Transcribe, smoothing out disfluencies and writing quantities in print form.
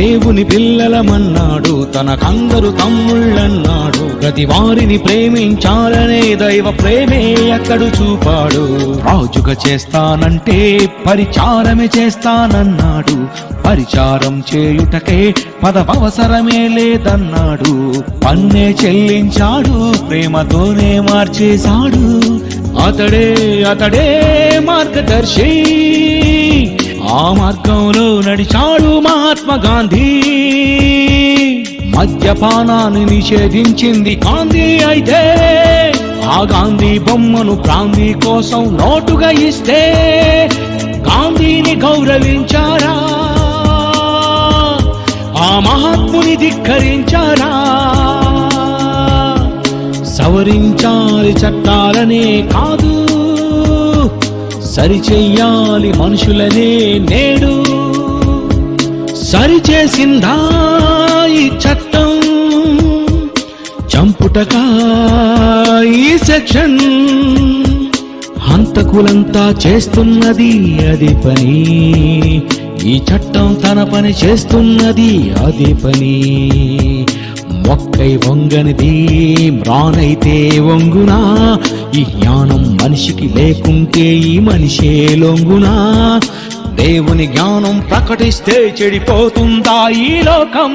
దేవుని పిల్లలమన్నాడు, తనకందరు తమ్ముళ్ళన్నాడు. ప్రతి వారిని ప్రేమించాలనే దైవ ప్రేమే అక్కడు చూపాడు. రాజుగా చేస్తానంటే పరిచారమే చేస్తానన్నాడు. పరిచారం చేయుటకే పదవసరమే లేదన్నాడు. పన్నే చెల్లించాడు, ప్రేమతోనే మార్చేశాడు. అతడే మార్గదర్శి, ఆ మార్గంలో నడిచాడు మహాత్మా గాంధీ. మద్యపానాన్ని నిషేధించింది గాంధీ అయితే, ఆ గాంధీ బొమ్మను గాంధీ కోసం నోటుగా ఇస్తే గాంధీని గౌరవించారా? ఆ మహాత్ముని ధిక్కరించారా? సవరించాలి చట్టాలనే కాదు, సరిచెయ్యాలి మనుషులనే నేడు. సరిచేసిందా ఈ చట్టం, చంపుటకా ఈ సెక్షన్. హంతకులంతా చేస్తున్నది అది పని, ఈ చట్టం తన పని చేస్తున్నది అది పని. మొక్కై వంగనిది మ్రానైతే వంగునా, ఈ జ్ఞానం మనిషికి లేకుంటే ఈ మనిషే లొంగునా. దేవుని జ్ఞానం ప్రకటిస్తే చెడిపోతుందా ఈ లోకం?